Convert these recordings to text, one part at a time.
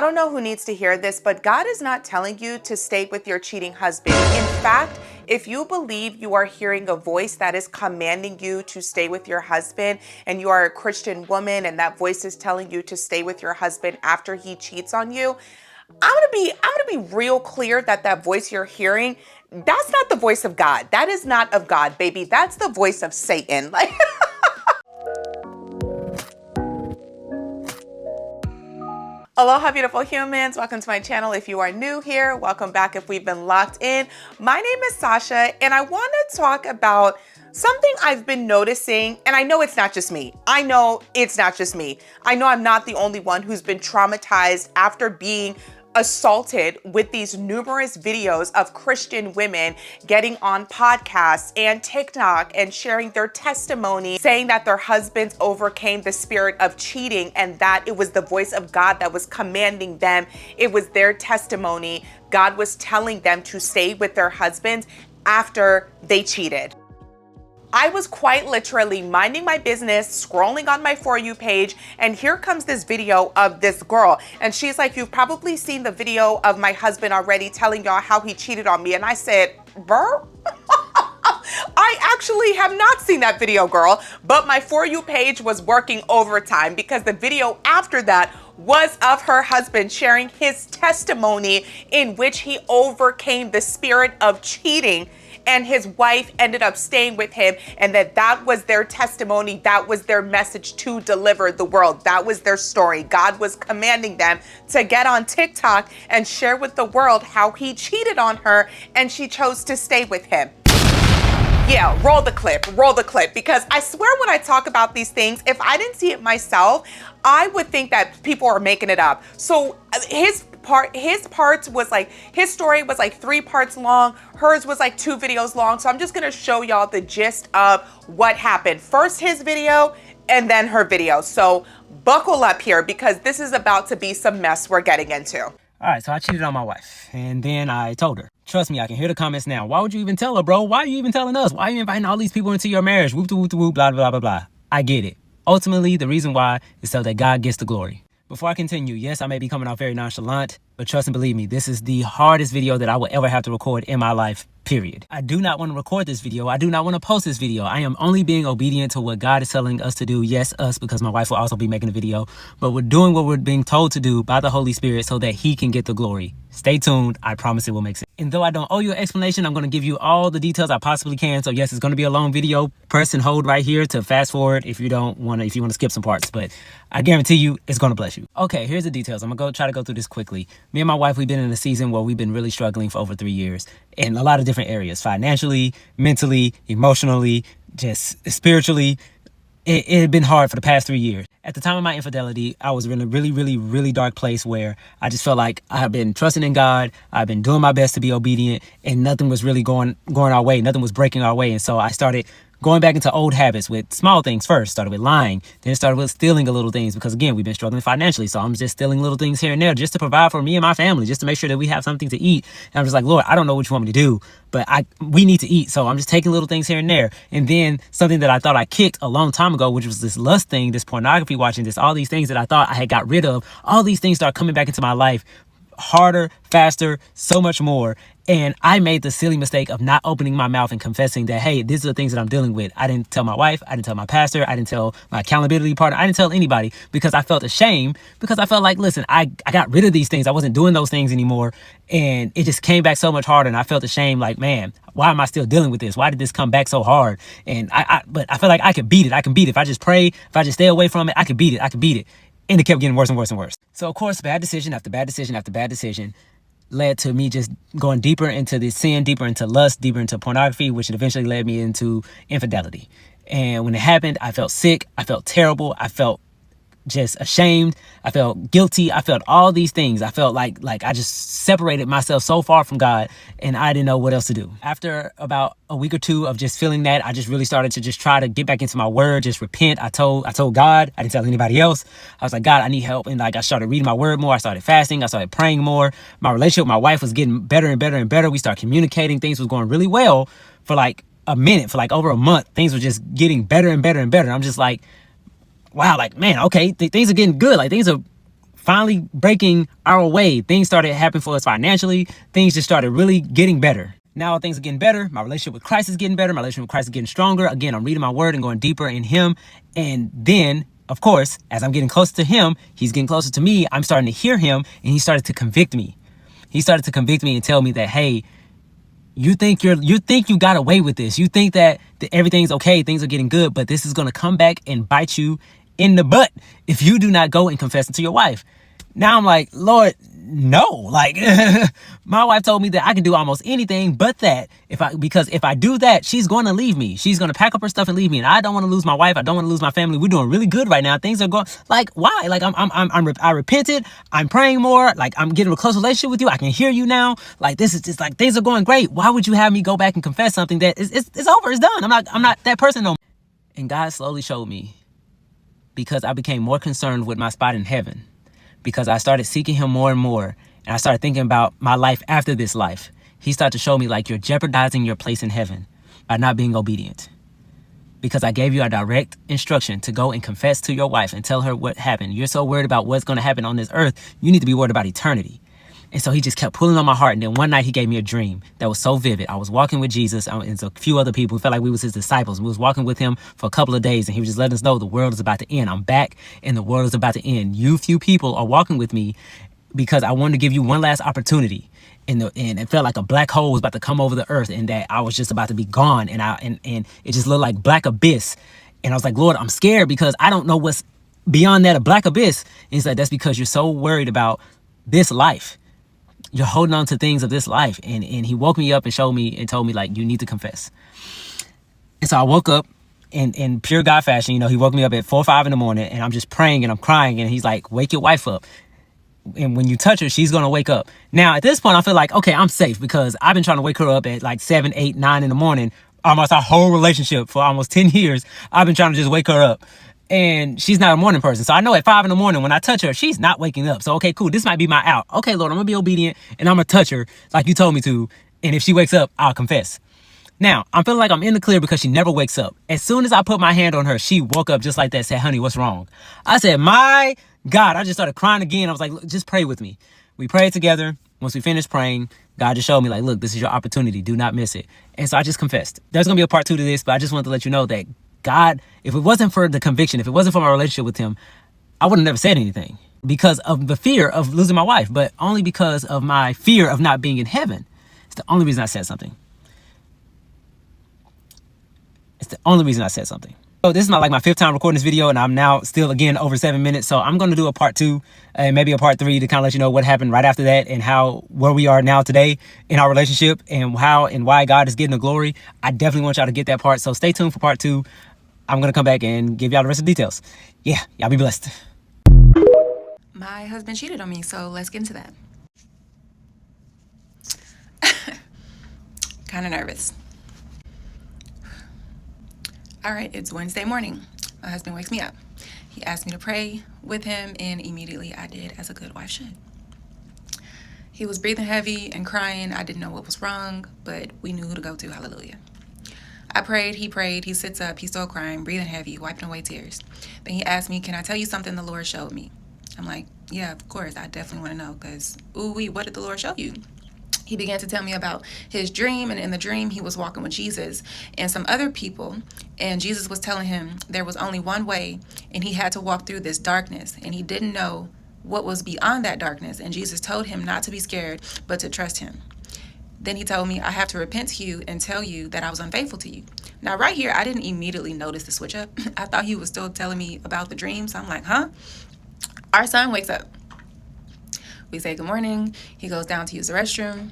I don't know who needs to hear this, but God is not telling you to stay with your cheating husband. In fact, if you believe you are hearing a voice that is commanding you to stay with your husband, and you are a Christian woman and that voice is telling you to stay with your husband after he cheats on you, I'm gonna be real clear that that voice you're hearing, that's not the voice of God. That is not of God, baby. That's the voice of Satan. Like Aloha, beautiful humans. Welcome to my channel. If you are new here, welcome back if we've been locked in. My name is Sasha, and I want to talk about something I've been noticing, and I know it's not just me. I know it's not just me. I know I'm not the only one who's been traumatized after being assaulted with these numerous videos of Christian women getting on podcasts and TikTok and sharing their testimony, saying that their husbands overcame the spirit of cheating and that it was the voice of God that was commanding them. It was their testimony. God was telling them to stay with their husbands after they cheated. I was quite literally minding my business, scrolling on my For You page, and here comes this video of this girl. And she's like, you've probably seen the video of my husband already telling y'all how he cheated on me. And I said, "Burr?" I actually have not seen that video, girl, but my For You page was working overtime because the video after that was of her husband sharing his testimony in which he overcame the spirit of cheating, and his wife ended up staying with him, and that was their testimony. That was their message to deliver the world. That was their story. God was commanding them to get on TikTok and share with the world how he cheated on her, and she chose to stay with him. Yeah, roll the clip, because I swear when I talk about these things, if I didn't see it myself, I would think that people are making it up. So his story was like 3 parts long. Hers was like 2 videos long. So I'm just gonna show y'all the gist of what happened. First his video and then her video. So buckle up here because this is about to be some mess we're getting into. All right, so I cheated on my wife, and then I told her. Trust me, I can hear the comments now. Why would you even tell her, bro? Why are you even telling us? Why are you inviting all these people into your marriage? Whoop, whoop, whoop, blah, blah, blah, blah. I get it. Ultimately, the reason why is so that God gets the glory. Before I continue, yes, I may be coming out very nonchalant, but trust and believe me, this is the hardest video that I will ever have to record in my life, period. I do not want to record this video. I do not want to post this video. I am only being obedient to what God is telling us to do. Yes, us, because my wife will also be making a video, but we're doing what we're being told to do by the Holy Spirit so that he can get the glory. Stay tuned. I promise it will make sense. And though I don't owe you an explanation, I'm going to give you all the details I possibly can. So yes, it's going to be a long video. Press and hold right here to fast forward if you want to skip some parts, but I guarantee you it's going to bless you. Okay, here's the details. I'm going to try to go through this quickly. Me and my wife, we've been in a season where we've been really struggling for over 3 years in a lot of different areas, financially, mentally, emotionally, just spiritually. It had been hard for the past 3 years. At the time of my infidelity, I was in a really, really, really dark place where I just felt like I had been trusting in God. I've been doing my best to be obedient, and nothing was really going our way. Nothing was breaking our way. And so I started going back into old habits with small things first. Started with lying, then started with stealing a little things because, again, we've been struggling financially. So I'm just stealing little things here and there just to provide for me and my family, just to make sure that we have something to eat. And I'm just like, Lord, I don't know what you want me to do, but we need to eat. So I'm just taking little things here and there. And then something that I thought I kicked a long time ago, which was this lust thing, this pornography watching, all these things that I thought I had got rid of, all these things start coming back into my life harder, faster, so much more. And I made the silly mistake of not opening my mouth and confessing that, hey, these are the things that I'm dealing with. I didn't tell my wife. I didn't tell my pastor. I didn't tell my accountability partner. I didn't tell anybody because I felt ashamed, because I felt like, listen, I got rid of these things. I wasn't doing those things anymore. And it just came back so much harder. And I felt ashamed, like, man, why am I still dealing with this? Why did this come back so hard? And but I feel like I could beat it. I can beat it. If I just pray, if I just stay away from it, I could beat it. I could beat it. And it kept getting worse and worse and worse. So, of course, bad decision after bad decision after bad decision led to me just going deeper into this sin, deeper into lust, deeper into pornography, which eventually led me into infidelity. And when it happened, I felt sick. I felt terrible. I felt just ashamed. I felt guilty. I felt all these things. I felt like I just separated myself so far from God, and I didn't know what else to do. After about a week or two of just feeling that, I just really started to just try to get back into my word, just repent. I told God. I didn't tell anybody else. I was like, God, I need help. And I started reading my word more. I started fasting. I started praying more. My relationship with my wife was getting better and better and better. We started communicating. Things was going really well for like a minute, for like over a month. Things were just getting better and better and better. And I'm just like, wow, like, man, okay, things are getting good. Like, things are finally breaking our way. Things started happening for us financially. Things just started really getting better. Now things are getting better. My relationship with Christ is getting better. My relationship with Christ is getting stronger. Again, I'm reading my word and going deeper in him. And then, of course, as I'm getting closer to him, he's getting closer to me. I'm starting to hear him, and he started to convict me. He started to convict me and tell me that, hey, you think you got away with this. You think that everything's okay, things are getting good, but this is going to come back and bite you in the butt if you do not go and confess it to your wife. Now I'm like, Lord, no. Like, my wife told me that I can do almost anything but that. Because if I do that, she's going to leave me. She's going to pack up her stuff and leave me. And I don't want to lose my wife. I don't want to lose my family. We're doing really good right now. Things are going, like, why? Like, I repented. I'm praying more. Like, I'm getting a close relationship with you. I can hear you now. Like, this is just like, things are going great. Why would you have me go back and confess something that it's over? It's done. I'm not that person no more. And God slowly showed me, because I became more concerned with my spot in heaven, because I started seeking him more and more, and I started thinking about my life after this life. He started to show me, like, you're jeopardizing your place in heaven by not being obedient. Because I gave you a direct instruction to go and confess to your wife and tell her what happened. You're so worried about what's going to happen on this earth, you need to be worried about eternity. And so he just kept pulling on my heart. And then one night he gave me a dream that was so vivid. I was walking with Jesus and a few other people. We felt like we was his disciples. We was walking with him for a couple of days, and he was just letting us know the world is about to end. I'm back and the world is about to end. You few people are walking with me because I wanted to give you one last opportunity. And it felt like a black hole was about to come over the earth, and that I was just about to be gone. And it just looked like black abyss. And I was like, Lord, I'm scared because I don't know what's beyond that, a black abyss. And he's like, that's because you're so worried about this life. You're holding on to things of this life. And he woke me up and showed me and told me, like, you need to confess. And so I woke up in pure God fashion. You know, he woke me up at 4 or 5 in the morning, and I'm just praying and I'm crying. And he's like, wake your wife up. And when you touch her, she's going to wake up. Now, at this point, I feel like, okay, I'm safe, because I've been trying to wake her up at like 7, 8, 9 in the morning. Almost our whole relationship for almost 10 years. I've been trying to just wake her up. And she's not a morning person. So I know at 5 in the morning when I touch her, she's not waking up. So, okay, cool. This might be my out. Okay, Lord, I'm going to be obedient, and I'm going to touch her like you told me to. And if she wakes up, I'll confess. Now, I'm feeling like I'm in the clear because she never wakes up. As soon as I put my hand on her, she woke up just like that, said, honey, what's wrong? I said, my God, I just started crying again. I was like, just pray with me. We prayed together. Once we finished praying, God just showed me, like, look, this is your opportunity. Do not miss it. And so I just confessed. There's going to be a part 2 to this, but I just wanted to let you know that God, if it wasn't for the conviction, if it wasn't for my relationship with him, I would have never said anything because of the fear of losing my wife, but only because of my fear of not being in heaven. It's the only reason I said something. It's the only reason I said something. So this is not like my 5th time recording this video, and I'm now still, again, over 7 minutes. So I'm going to do a part 2 and maybe a part 3 to kind of let you know what happened right after that and where we are now today in our relationship and how and why God is getting the glory. I definitely want y'all to get that part. So stay tuned for part 2. I'm going to come back and give y'all the rest of the details. Yeah, y'all be blessed. My husband cheated on me, so let's get into that. Kind of nervous. All right, it's Wednesday morning. My husband wakes me up. He asked me to pray with him, and immediately I did, as a good wife should. He was breathing heavy and crying. I didn't know what was wrong, but we knew who to go to. Hallelujah. I prayed, he sits up, he's still crying, breathing heavy, wiping away tears. Then he asked me, can I tell you something the Lord showed me? I'm like, yeah, of course, I definitely want to know, because, what did the Lord show you? He began to tell me about his dream, and in the dream, he was walking with Jesus and some other people, and Jesus was telling him there was only one way, and he had to walk through this darkness, and he didn't know what was beyond that darkness, and Jesus told him not to be scared, but to trust him. Then he told me, I have to repent to you and tell you that I was unfaithful to you. Now, right here, I didn't immediately notice the switch up. I thought he was still telling me about the dream. So I'm like, huh? Our son wakes up. We say good morning. He goes down to use the restroom.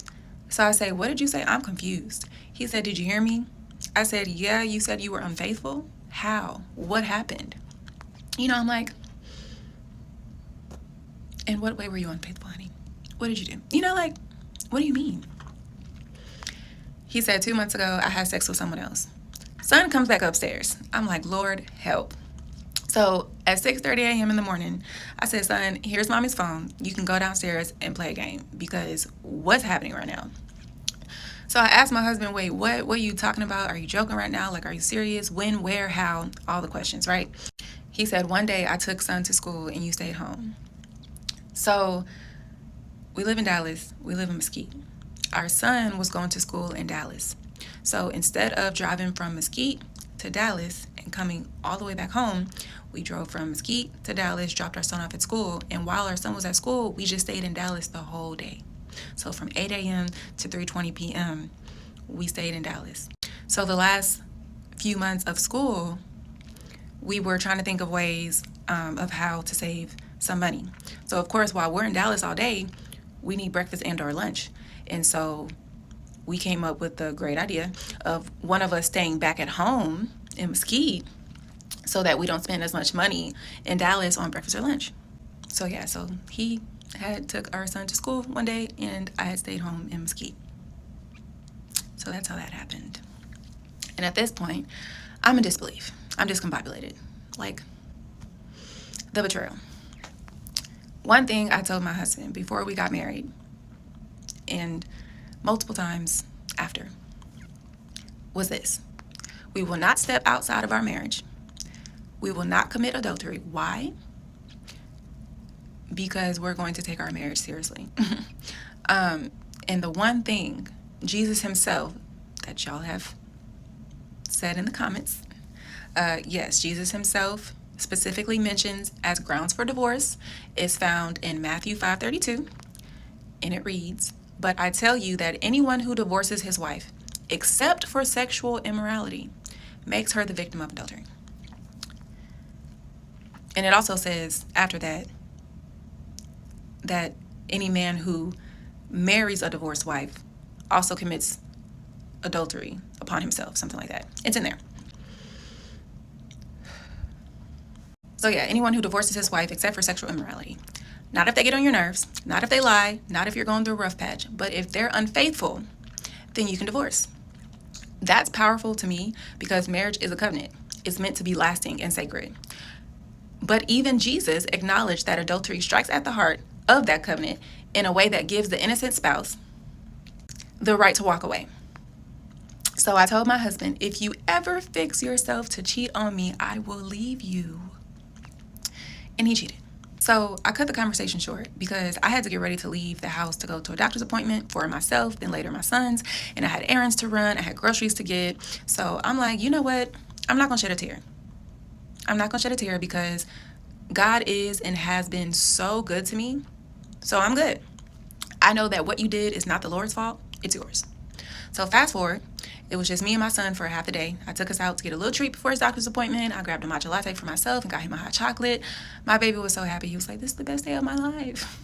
So I say, what did you say? I'm confused. He said, did you hear me? I said, yeah, you said you were unfaithful. How? What happened? I'm like, in what way were you unfaithful, honey? What did you do? What do you mean? He said 2 months ago, I had sex with someone else. Son comes back upstairs. I'm like, Lord, help. So at 6:30 a.m. in the morning, I said, son, here's mommy's phone. You can go downstairs and play a game, because what's happening right now? So I asked my husband, wait, what are you talking about? Are you joking right now? Like, are you serious? When, where, how? All the questions, right? He said, one day I took son to school and you stayed home. So we live in Dallas. We live in Mesquite. Our son was going to school in Dallas. So instead of driving from Mesquite to Dallas and coming all the way back home, we drove from Mesquite to Dallas, dropped our son off at school, and while our son was at school, we just stayed in Dallas the whole day. So from 8 a.m. to 3:20 p.m., we stayed in Dallas. So the last few months of school, we were trying to think of ways of how to save some money. So of course, while we're in Dallas all day, we need breakfast and or lunch. And so we came up with the great idea of one of us staying back at home in Mesquite so that we don't spend as much money in Dallas on breakfast or lunch. So yeah, so he had took our son to school one day and I had stayed home in Mesquite. So that's how that happened. And at this point, I'm in disbelief. I'm discombobulated. Like, the betrayal. One thing I told my husband before we got married, and multiple times after, was this: we will not step outside of our marriage. We will not commit adultery. Why? Because we're going to take our marriage seriously. And the one thing Jesus himself that y'all have said in the comments, yes, Jesus himself specifically mentions as grounds for divorce is found in Matthew 5:32, and it reads, "But I tell you that anyone who divorces his wife, except for sexual immorality, makes her the victim of adultery." And it also says after that, that any man who marries a divorced wife also commits adultery upon himself, something like that. It's in there. So yeah, anyone who divorces his wife except for sexual immorality. Not if they get on your nerves, not if they lie, not if you're going through a rough patch, but if they're unfaithful, then you can divorce. That's powerful to me because marriage is a covenant. It's meant to be lasting and sacred. But even Jesus acknowledged that adultery strikes at the heart of that covenant in a way that gives the innocent spouse the right to walk away. So I told my husband, if you ever fix yourself to cheat on me, I will leave you. And he cheated. So I cut the conversation short because I had to get ready to leave the house to go to a doctor's appointment for myself, then later my sons, and I had errands to run, I had groceries to get. So I'm like, you know what? I'm not gonna shed a tear. I'm not gonna shed a tear because God is and has been so good to me. So I'm good. I know that what you did is not the Lord's fault, it's yours. So fast forward, it was just me and my son for half a day. I took us out to get a little treat before his doctor's appointment. I grabbed a matcha latte for myself and got him a hot chocolate. My baby was so happy. He was like, this is the best day of my life.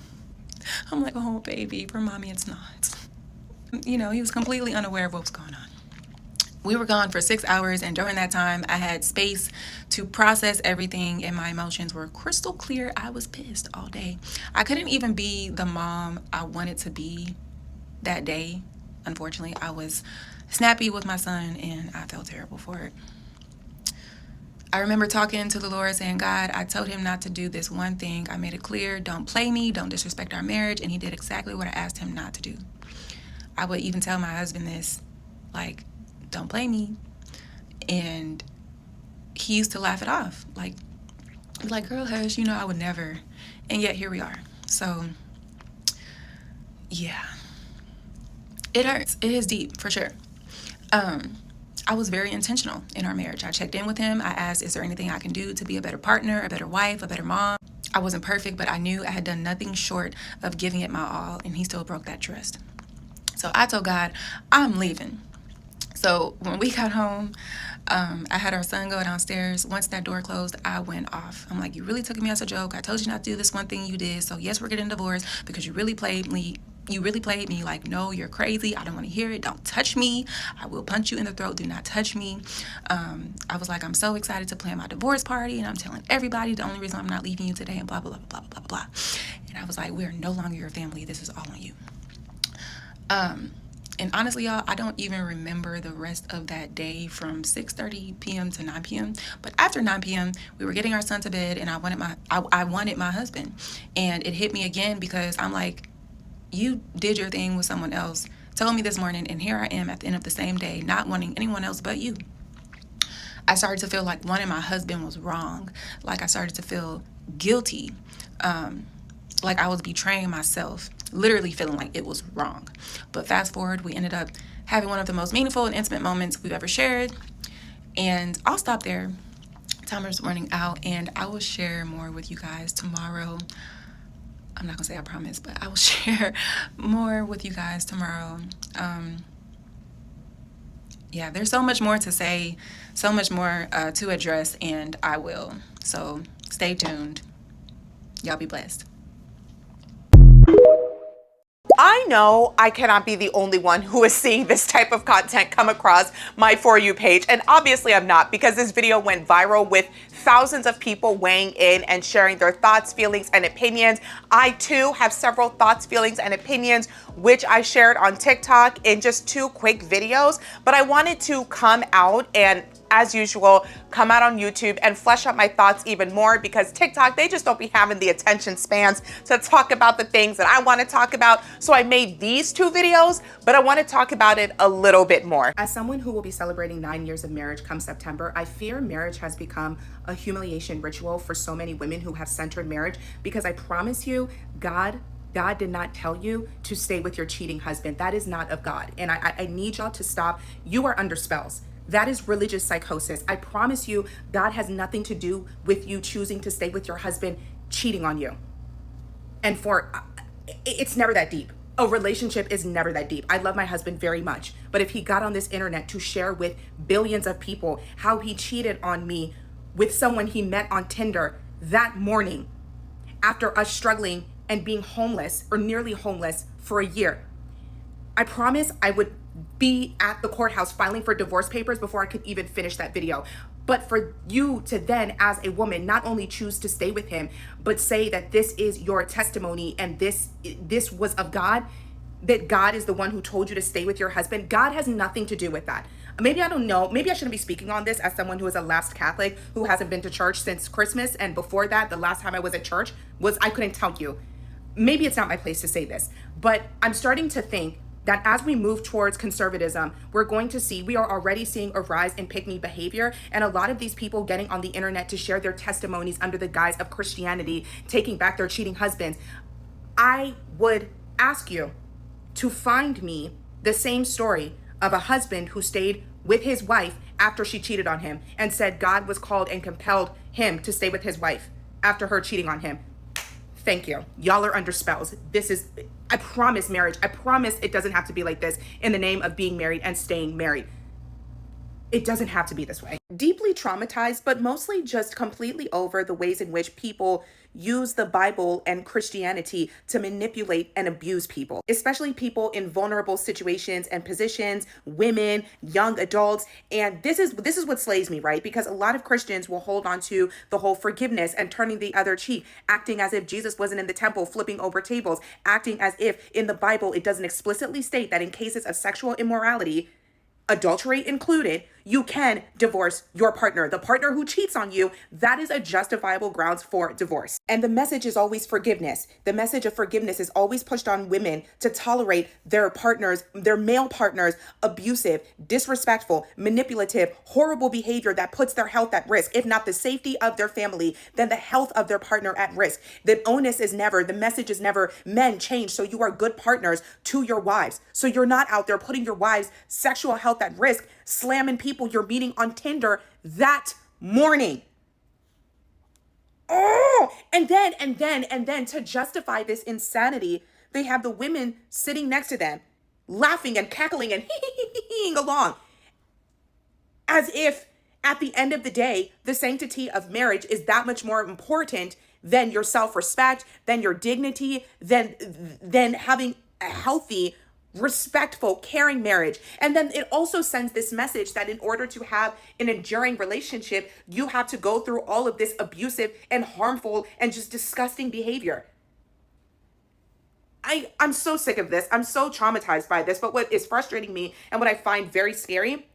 I'm like, oh, baby, for mommy, it's not. You know, he was completely unaware of what was going on. We were gone for 6 hours, and during that time, I had space to process everything, and my emotions were crystal clear. I was pissed all day. I couldn't even be the mom I wanted to be that day. Unfortunately, I was snappy with my son, and I felt terrible for it. I remember talking to the Lord saying, God, I told him not to do this one thing. I made it clear, don't play me, don't disrespect our marriage, and he did exactly what I asked him not to do. I would even tell my husband this, like, don't play me. And he used to laugh it off. Like, girl, hush, you know I would never. And yet here we are. So, yeah. It hurts. It is deep, for sure. I was very intentional in our marriage. I checked in with him. I asked, is there anything I can do to be a better partner, a better wife, a better mom? I wasn't perfect, but I knew I had done nothing short of giving it my all, and he still broke that trust. So I told God, I'm leaving. So when we got home, I had our son go downstairs. Once that door closed, I went off. I'm like, you really took me as a joke. I told you not to do this one thing you did. So yes, we're getting divorced because you really played me. You really played me. Like, no, you're crazy. I don't want to hear it. Don't touch me. I will punch you in the throat. Do not touch me. I was like, I'm so excited to plan my divorce party, and I'm telling everybody the only reason I'm not leaving you today, and blah, blah, blah, blah, blah, blah, blah. And I was like, we're no longer your family. This is all on you. And honestly, y'all, I don't even remember the rest of that day from 6:30 p.m. to 9 p.m. But after 9 p.m., we were getting our son to bed, and I wanted my husband. And it hit me again because I'm like, you did your thing with someone else, told me this morning, and here I am at the end of the same day, not wanting anyone else but you. I started to feel like wanting my husband was wrong. Like I started to feel guilty. like I was betraying myself, literally feeling like it was wrong. But fast forward, we ended up having one of the most meaningful and intimate moments we've ever shared. And I'll stop there. Timer's running out, and I will share more with you guys tomorrow. I'm not gonna say I promise, but I will share more with you guys tomorrow. Yeah, there's so much more to say, so much more to address, and I will. So stay tuned. Y'all be blessed. I know I cannot be the only one who is seeing this type of content come across my For You page, and obviously I'm not, because this video went viral with thousands of people weighing in and sharing their thoughts, feelings, and opinions. I too have several thoughts, feelings, and opinions which I shared on TikTok in just 2 quick videos, but I wanted to come out and, as usual, come out on YouTube and flesh out my thoughts even more, because TikTok, they just don't be having the attention spans to talk about the things that I want to talk about. So I made these 2 videos, but I want to talk about it a little bit more. As someone who will be celebrating 9 years of marriage come September, I fear marriage has become a humiliation ritual for so many women who have centered marriage, because I promise you, God did not tell you to stay with your cheating husband. That is not of God. And I need y'all to stop. You are under spells. That is religious psychosis. I promise you, God has nothing to do with you choosing to stay with your husband cheating on you. And it's never that deep. A relationship is never that deep. I love my husband very much. But if he got on this internet to share with billions of people how he cheated on me with someone he met on Tinder that morning, after us struggling and being homeless or nearly homeless for a year, I promise I would be at the courthouse filing for divorce papers before I could even finish that video. But for you to then, as a woman, not only choose to stay with him, but say that this is your testimony and this was of God, that God is the one who told you to stay with your husband. God has nothing to do with that. Maybe I don't know. Maybe I shouldn't be speaking on this as someone who is a lapsed Catholic who hasn't been to church since Christmas. And before that, the last time I was at church was, I couldn't tell you. Maybe it's not my place to say this, but I'm starting to think that as we move towards conservatism, we are already seeing a rise in pick-me behavior, and a lot of these people getting on the internet to share their testimonies under the guise of Christianity, taking back their cheating husbands. I would ask you to find me the same story of a husband who stayed with his wife after she cheated on him and said God was called and compelled him to stay with his wife after her cheating on him. Thank you. Y'all are under spells. I promise marriage. I promise it doesn't have to be like this in the name of being married and staying married. It doesn't have to be this way. Deeply traumatized, but mostly just completely over the ways in which people use the Bible and Christianity to manipulate and abuse people, especially people in vulnerable situations and positions, women, young adults. And this is what slays me, right? Because a lot of Christians will hold on to the whole forgiveness and turning the other cheek, acting as if Jesus wasn't in the temple, flipping over tables, acting as if in the Bible it doesn't explicitly state that in cases of sexual immorality, adultery included, you can divorce your partner. The partner who cheats on you, that is a justifiable grounds for divorce. And the message is always forgiveness. The message of forgiveness is always pushed on women to tolerate their partners, their male partners, abusive, disrespectful, manipulative, horrible behavior that puts their health at risk. If not the safety of their family, then the health of their partner at risk. The message is never, men change so you are good partners to your wives. So you're not out there putting your wives' sexual health at risk, slamming people you're meeting on Tinder that morning. Oh, and then to justify this insanity, they have the women sitting next to them, laughing and cackling and hee along, as if at the end of the day, the sanctity of marriage is that much more important than your self-respect, than your dignity, than having a healthy, respectful, caring marriage. And then it also sends this message that in order to have an enduring relationship, you have to go through all of this abusive and harmful and just disgusting behavior. I'm so sick of this. I'm so traumatized by this. But what is frustrating me and what I find very scary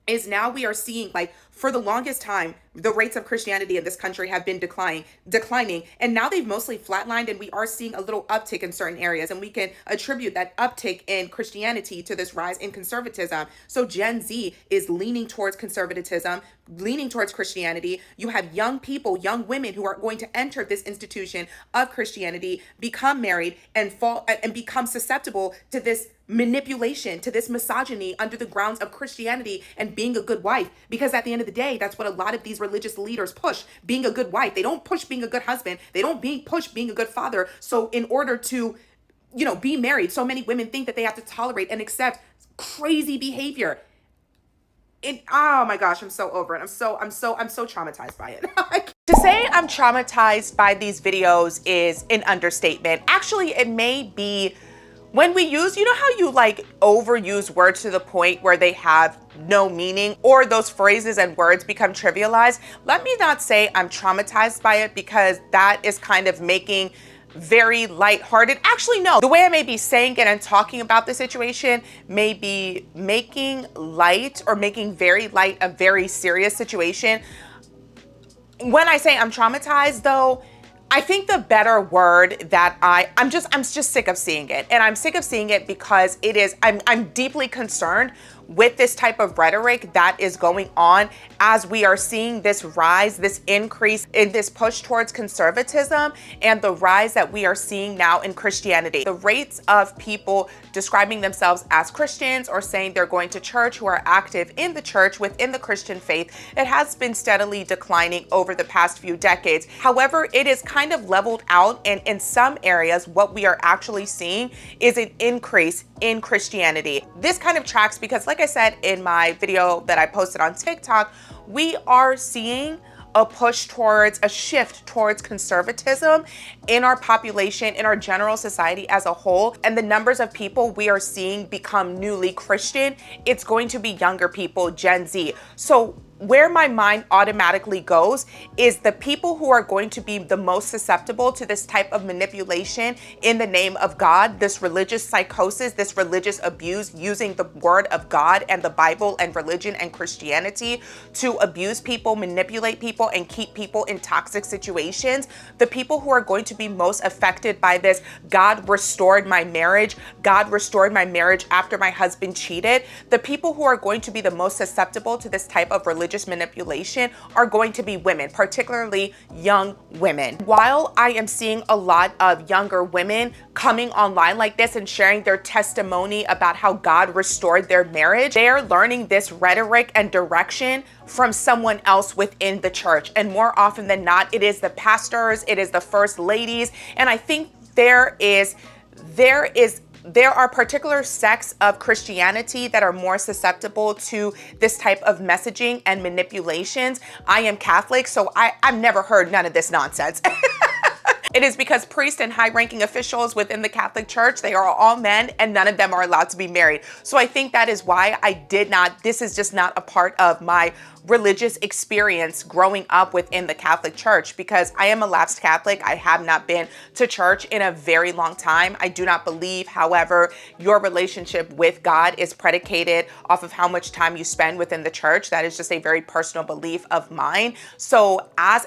is now we are seeing, like, for the longest time, the rates of Christianity in this country have been declining, and now they've mostly flatlined, and we are seeing a little uptick in certain areas, and we can attribute that uptick in Christianity to this rise in conservatism. So Gen Z is leaning towards conservatism, leaning towards Christianity. You have young people, young women who are going to enter this institution of Christianity, become married, and fall and become susceptible to this manipulation, to this misogyny under the grounds of Christianity and being a good wife. Because at the end of the day, that's what a lot of these religious leaders push, being a good wife. They don't push being a good husband. They don't push being a good father. So in order to, be married, so many women think that they have to tolerate and accept crazy behavior. Oh my gosh, I'm so over it. I'm so traumatized by it. To say I'm traumatized by these videos is an understatement. Actually, it may be when we use, how you like overuse words to the point where they have no meaning, or those phrases and words become trivialized. Let me not say I'm traumatized by it, because that is kind of making very lighthearted. Actually, no. The way I may be saying it and talking about the situation may be making light or making very light a very serious situation. When I say I'm traumatized, though, I think the better word that I'm just sick of seeing it. And I'm sick of seeing it because I'm deeply concerned with this type of rhetoric that is going on as we are seeing this rise, this increase in this push towards conservatism, and the rise that we are seeing now in Christianity. The rates of people describing themselves as Christians or saying they're going to church, who are active in the church within the Christian faith, it has been steadily declining over the past few decades. However, it is kind of leveled out, and in some areas, what we are actually seeing is an increase in Christianity. This kind of tracks because, like I said in my video that I posted on TikTok, we are seeing a shift towards conservatism in our population, in our general society as a whole. And the numbers of people we are seeing become newly Christian, it's going to be younger people, Gen Z. So where my mind automatically goes is the people who are going to be the most susceptible to this type of manipulation in the name of God, this religious psychosis, this religious abuse, using the word of God and the Bible and religion and Christianity to abuse people, manipulate people, and keep people in toxic situations. The people who are going to be most affected by this, God restored my marriage after my husband cheated. The people who are going to be the most susceptible to this type of religious manipulation are going to be women, particularly young women. While I am seeing a lot of younger women coming online like this and sharing their testimony about how God restored their marriage, they're learning this rhetoric and direction from someone else within the church. And more often than not, it is the pastors, it is the first ladies. And I think there are particular sects of Christianity that are more susceptible to this type of messaging and manipulations. I am Catholic, so I've never heard none of this nonsense. It is because priests and high-ranking officials within the Catholic Church, they are all men, and none of them are allowed to be married. So I think that is why this is just not a part of my religious experience growing up within the Catholic Church, because I am a lapsed Catholic. I have not been to church in a very long time. I do not believe, however, your relationship with God is predicated off of how much time you spend within the church. That is just a very personal belief of mine. So as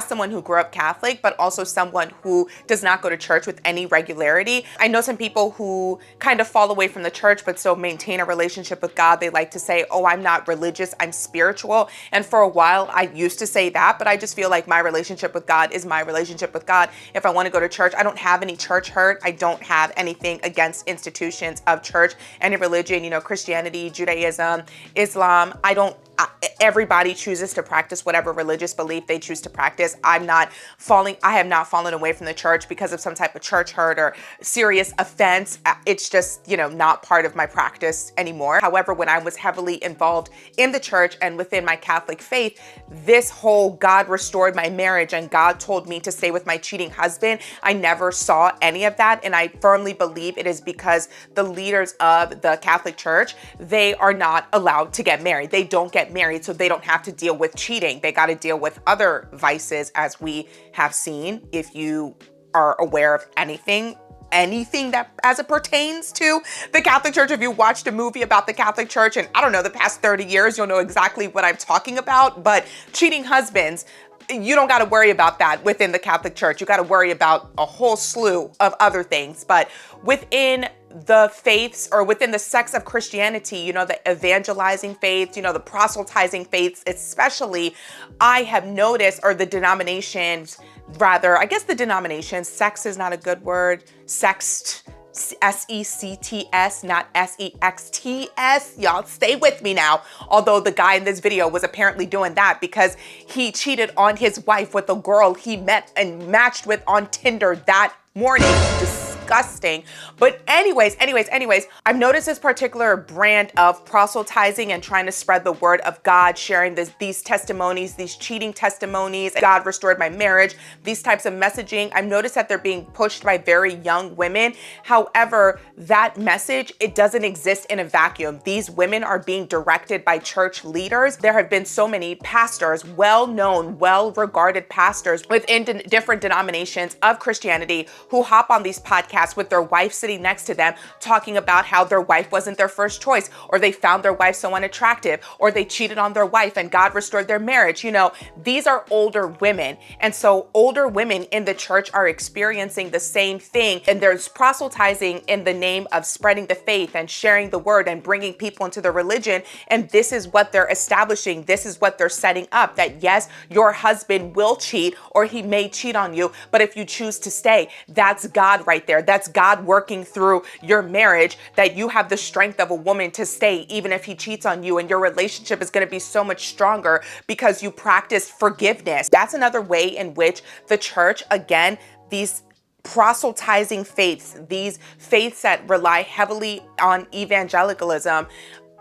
someone who grew up Catholic, but also someone who does not go to church with any regularity, I know some people who kind of fall away from the church but still maintain a relationship with God. They like to say, oh, I'm not religious, I'm spiritual. And for a while, I used to say that, but I just feel like my relationship with God is my relationship with God. If I want to go to church, I don't have any church hurt. I don't have anything against institutions of church, any religion, Christianity, Judaism, Islam. Everybody chooses to practice whatever religious belief they choose to practice. I have not fallen away from the church because of some type of church hurt or serious offense. It's just, not part of my practice anymore. However, when I was heavily involved in the church and within my Catholic faith, this whole God restored my marriage and God told me to stay with my cheating husband, I never saw any of that. And I firmly believe it is because the leaders of the Catholic Church, they are not allowed to get married. They don't get married, so they don't have to deal with cheating. They got to deal with other vices, as we have seen. If you are aware of anything that as it pertains to the Catholic Church, if you watched a movie about the Catholic Church in, the past 30 years, you'll know exactly what I'm talking about. But cheating husbands, you don't got to worry about that within the Catholic Church. You got to worry about a whole slew of other things. But within the faiths, or within the sects of Christianity, you know, the evangelizing faiths, you know, the proselytizing faiths, especially, I have noticed, or the denominations, rather, I guess the denominations, sex is not a good word, sext, S-E-C-T-S, not S-E-X-T-S. Y'all stay with me now. Although the guy in this video was apparently doing that because he cheated on his wife with a girl he met and matched with on Tinder that morning. Disgusting. But anyways, I've noticed this particular brand of proselytizing and trying to spread the word of God, sharing these testimonies, these cheating testimonies. God restored my marriage, these types of messaging. I've noticed that they're being pushed by very young women. However, that message, it doesn't exist in a vacuum. These women are being directed by church leaders. There have been so many pastors, well-known, well-regarded pastors within different denominations of Christianity who hop on these podcasts with their wife sitting next to them, talking about how their wife wasn't their first choice, or they found their wife so unattractive, or they cheated on their wife and God restored their marriage. You know, these are older women. And so older women in the church are experiencing the same thing. And there's proselytizing in the name of spreading the faith and sharing the word and bringing people into the religion. And this is what they're establishing. This is what they're setting up, that yes, your husband will cheat, or he may cheat on you, but if you choose to stay, that's God right there. That's God working through your marriage, that you have the strength of a woman to stay even if he cheats on you, and your relationship is going to be so much stronger because you practice forgiveness. That's another way in which the church, again, these proselytizing faiths, these faiths that rely heavily on evangelicalism.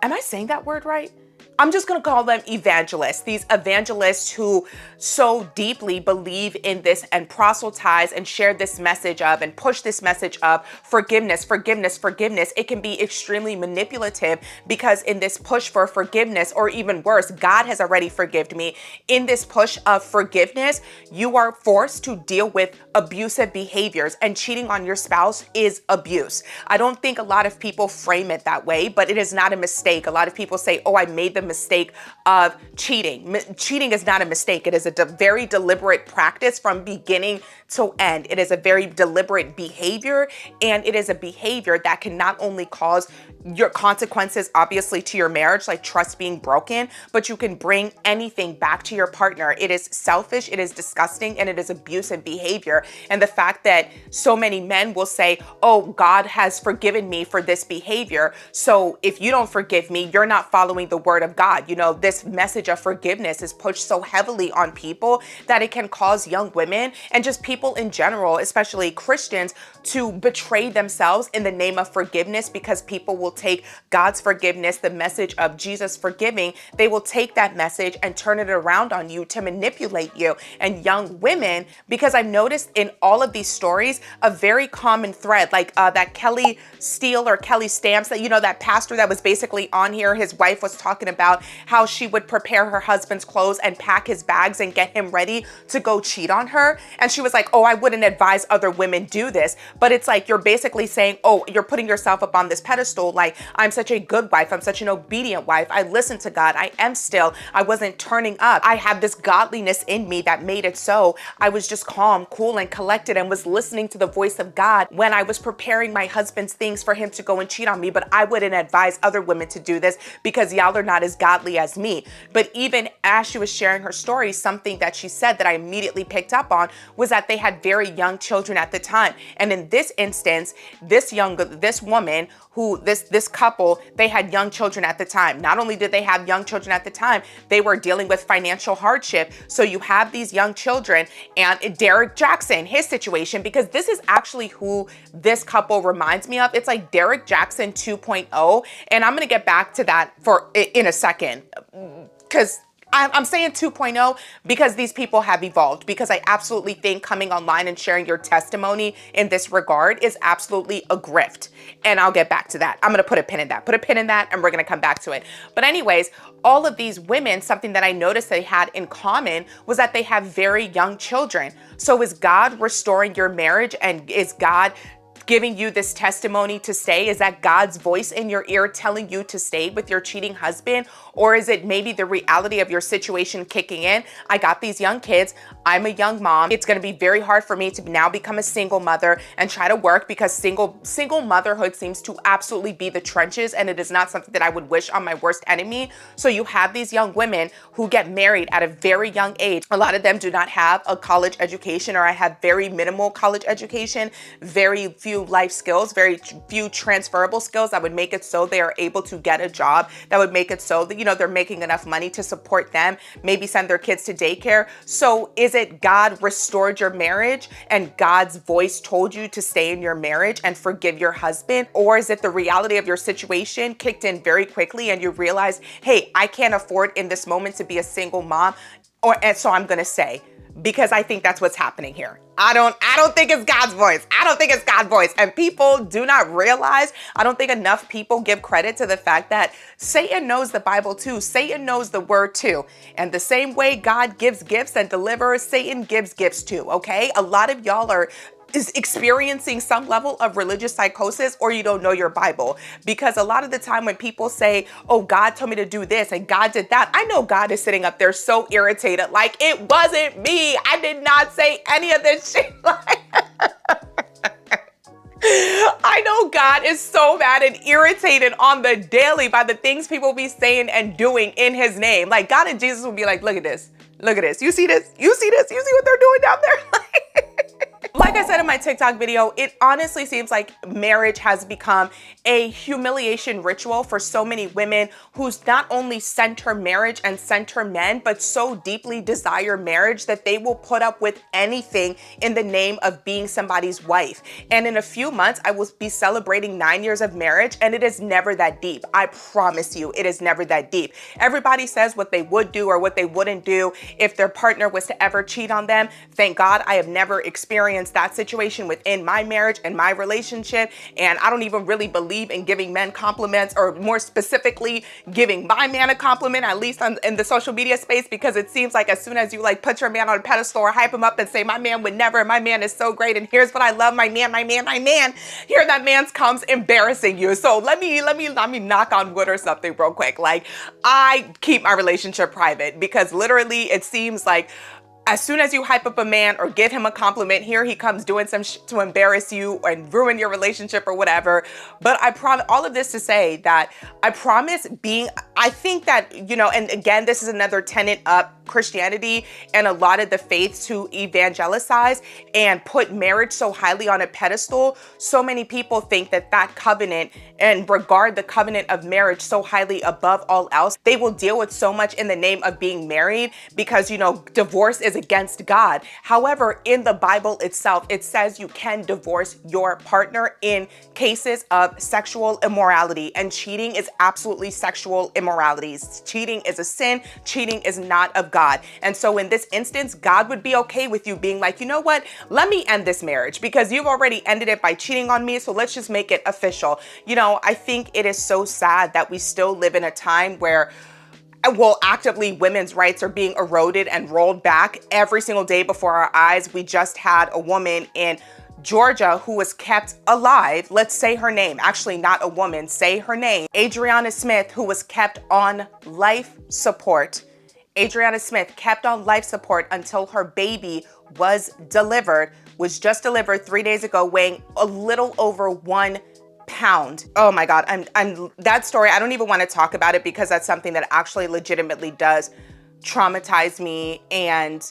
Am I saying that word right? I'm just going to call them evangelists, these evangelists who so deeply believe in this and proselytize and share this message of and push this message of forgiveness, forgiveness, forgiveness. It can be extremely manipulative because in this push for forgiveness, or even worse, God has already forgiven me. In this push of forgiveness, you are forced to deal with abusive behaviors, and cheating on your spouse is abuse. I don't think a lot of people frame it that way, but it is not a mistake. A lot of people say, oh, I made the mistake of cheating. Cheating is not a mistake. It is a very deliberate practice from beginning to end. It is a very deliberate behavior, and it is a behavior that can not only cause your consequences, obviously, to your marriage, like trust being broken, but you can bring anything back to your partner. It is selfish, it is disgusting, and it is abusive behavior. And the fact that so many men will say, oh, God has forgiven me for this behavior, so if you don't forgive me, you're not following the word of God. You know, this message of forgiveness is pushed so heavily on people that it can cause young women and just people in general, especially Christians, to betray themselves in the name of forgiveness, because people will take God's forgiveness, the message of Jesus forgiving, they will take that message and turn it around on you to manipulate you. And young women, because I've noticed in all of these stories a very common thread, like that Kelly Steele or Kelly Stamps, that, you know, that pastor that was basically on here, his wife was talking about how she would prepare her husband's clothes and pack his bags and get him ready to go cheat on her. And she was like, oh, I wouldn't advise other women do this. But it's like, you're basically saying, oh, you're putting yourself up on this pedestal, like, I'm such a good wife, I'm such an obedient wife, I listen to God, I wasn't turning up, I have this godliness in me that made it so. I was just calm, cool, and collected, and was listening to the voice of God when I was preparing my husband's things for him to go and cheat on me. But I wouldn't advise other women to do this because y'all are not as godly as me. But even as she was sharing her story, something that she said that I immediately picked up on was that they had very young children at the time. And in this instance, this woman, this couple, they had young children at the time. Not only did they have young children at the time, they were dealing with financial hardship. So you have these young children, and Derrick Jaxn, his situation, because this is actually who this couple reminds me of. It's like Derrick Jaxn 2.0. And I'm going to get back to that in a second, because I'm saying 2.0 because these people have evolved, because I absolutely think coming online and sharing your testimony in this regard is absolutely a grift. And I'll get back to that. I'm going to put a pin in that, and we're going to come back to it. But anyways, all of these women, something that I noticed they had in common was that they have very young children. So is God restoring your marriage, and is God giving you this testimony to stay? Is that God's voice in your ear telling you to stay with your cheating husband? Or is it maybe the reality of your situation kicking in? I got these young kids. I'm a young mom. It's going to be very hard for me to now become a single mother and try to work, because single motherhood seems to absolutely be the trenches, and it is not something that I would wish on my worst enemy. So you have these young women who get married at a very young age. A lot of them do not have a college education, or I have very minimal college education, very few life skills, very few transferable skills that would make it so they are able to get a job, that would make it so that, they're making enough money to support them, maybe send their kids to daycare. So is it God restored your marriage and God's voice told you to stay in your marriage and forgive your husband? Or is it the reality of your situation kicked in very quickly and you realize, hey, I can't afford in this moment to be a single mom, and so I'm gonna say, because I think that's what's happening here. I don't think it's God's voice. I don't think it's God's voice. And people do not realize, I don't think enough people give credit to the fact that Satan knows the Bible too. Satan knows the word too. And the same way God gives gifts and delivers, Satan gives gifts too, okay? A lot of y'all is experiencing some level of religious psychosis, or you don't know your Bible. Because a lot of the time when people say, oh, God told me to do this and God did that, I know God is sitting up there so irritated, like, it wasn't me. I did not say any of this shit. I know God is so mad and irritated on the daily by the things people be saying and doing in his name. Like, God and Jesus will be like, look at this. Look at this. You see this? You see this? You see what they're doing down there? Like I said in my TikTok video, it honestly seems like marriage has become a humiliation ritual for so many women who's not only center marriage and center men, but so deeply desire marriage that they will put up with anything in the name of being somebody's wife. And in a few months, I will be celebrating 9 years of marriage, and it is never that deep. I promise you, it is never that deep. Everybody says what they would do or what they wouldn't do if their partner was to ever cheat on them. Thank God I have never experienced that situation within my marriage and my relationship. And I don't even really believe in giving men compliments, or more specifically, giving my man a compliment, at least in the social media space, because it seems like as soon as you like put your man on a pedestal or hype him up and say, my man would never, my man is so great, and here's what I love, my man, here that man comes embarrassing you. So let me knock on wood or something real quick. Like, I keep my relationship private, because literally it seems like as soon as you hype up a man or give him a compliment, here he comes doing some shit to embarrass you and ruin your relationship or whatever. But I promise, all of this to say that I promise I think that, and again, this is another tenet of Christianity and a lot of the faiths to evangelize and put marriage so highly on a pedestal. So many people think that covenant and regard the covenant of marriage so highly above all else. They will deal with so much in the name of being married because, divorce is against God. However, in the Bible itself, it says you can divorce your partner in cases of sexual immorality, and cheating is absolutely sexual immorality. Cheating is a sin. Cheating is not of God. And so in this instance, God would be okay with you being like, you know what? Let me end this marriage because you've already ended it by cheating on me. So let's just make it official. I think it is so sad that we still live in a time where actively women's rights are being eroded and rolled back every single day before our eyes. We just had a woman in Georgia who was kept alive. Let's say her name. Actually, not a woman. Say her name. Adriana Smith, who was kept on life support. Adriana Smith kept on life support until her baby was just delivered 3 days ago, weighing a little over 1 pound. Oh my God. I'm that story. I don't even want to talk about it because that's something that actually legitimately does traumatize me. And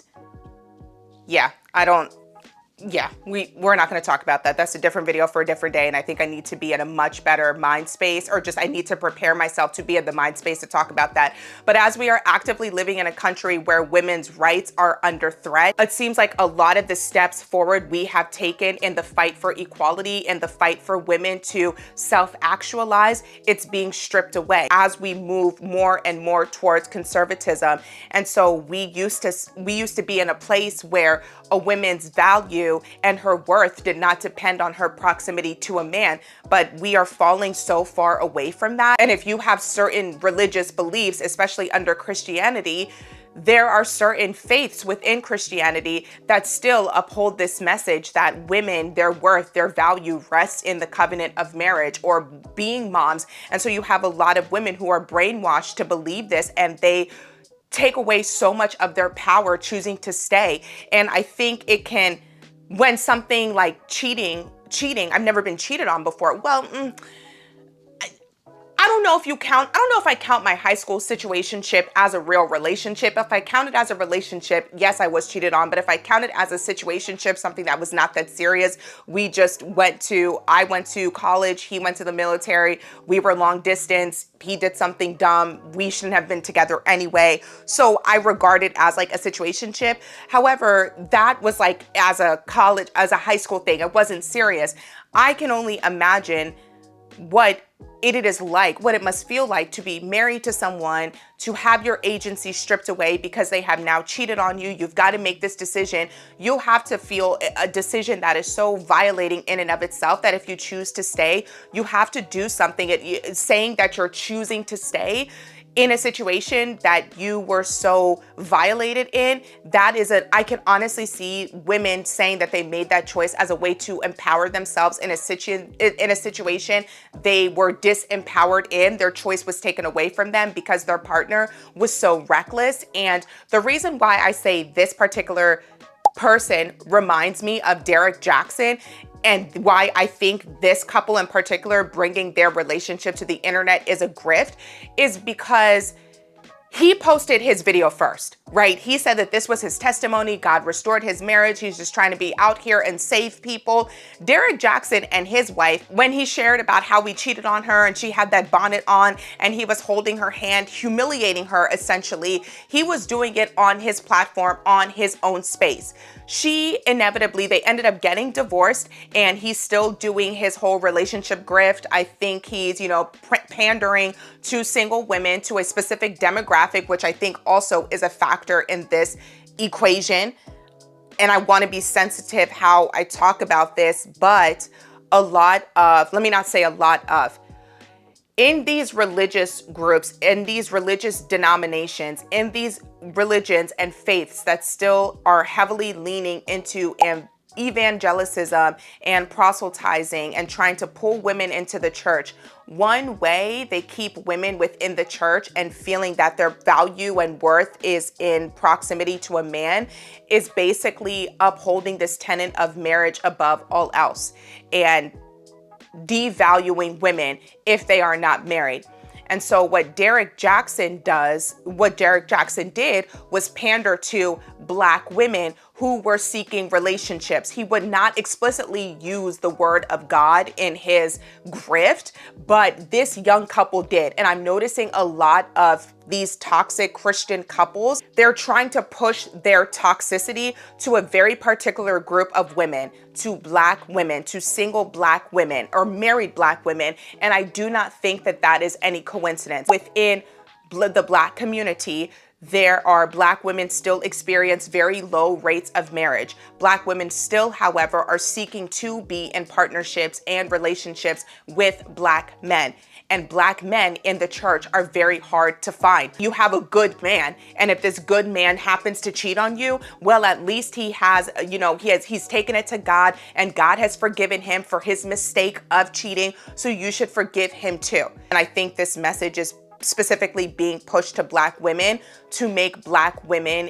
we're not going to talk about that. That's a different video for a different day. And I think I need to be in a much better mind space, or just I need to prepare myself to be in the mind space to talk about that. But as we are actively living in a country where women's rights are under threat, it seems like a lot of the steps forward we have taken in the fight for equality and the fight for women to self-actualize, it's being stripped away as we move more and more towards conservatism. And so we used to be in a place where a woman's value and her worth did not depend on her proximity to a man, but we are falling so far away from that. And if you have certain religious beliefs, especially under Christianity, there are certain faiths within Christianity that still uphold this message that women, their worth, their value rests in the covenant of marriage or being moms. And so you have a lot of women who are brainwashed to believe this, and they take away so much of their power choosing to stay. And I think it can, when something like cheating, I've never been cheated on before. Well, I don't know if I count my high school situationship as a real relationship. If I count it as a relationship, yes, I was cheated on. But if I count it as a situationship, something that was not that serious, I went to college, he went to the military, we were long distance, he did something dumb, we shouldn't have been together anyway. So I regard it as like a situationship. However, that was like as a high school thing. It wasn't serious. I can only imagine what what it must feel like to be married to someone, to have your agency stripped away because they have now cheated on you. You've got to make this decision. You'll have to feel a decision that is so violating in and of itself that if you choose to stay, you have to do something. Saying that you're choosing to stay in a situation that you were so violated in, I can honestly see women saying that they made that choice as a way to empower themselves in a situation they were disempowered in. Their choice was taken away from them because their partner was so reckless. And the reason why I say this particular person reminds me of Derrick Jaxn, and why I think this couple in particular bringing their relationship to the internet is a grift, is because he posted his video first, right? He said that this was his testimony. God restored his marriage. He's just trying to be out here and save people. Derrick Jaxn and his wife, when he shared about how he cheated on her and she had that bonnet on and he was holding her hand, humiliating her essentially, he was doing it on his platform, on his own space. They ended up getting divorced, and he's still doing his whole relationship grift. I think he's, pandering to single women, to a specific demographic, which I think also is a factor in this equation. And I want to be sensitive how I talk about this, but in these religious groups, in these religious denominations, in these religions and faiths that still are heavily leaning into evangelicism and proselytizing and trying to pull women into the church, one way they keep women within the church and feeling that their value and worth is in proximity to a man is basically upholding this tenet of marriage above all else and devaluing women if they are not married. And so what Derrick Jaxn did was pander to Black women who were seeking relationships. He would not explicitly use the word of God in his grift, but this young couple did. And I'm noticing a lot of these toxic Christian couples, they're trying to push their toxicity to a very particular group of women, to Black women, to single Black women or married Black women. And I do not think that that is any coincidence. Within the Black community, there are Black women still experience very low rates of marriage. Black women still, however, are seeking to be in partnerships and relationships with Black men. And Black men in the church are very hard to find. You have a good man, and if this good man happens to cheat on you, well, at least he's taken it to God, and God has forgiven him for his mistake of cheating, so you should forgive him too. And I think this message is specifically being pushed to Black women to make Black women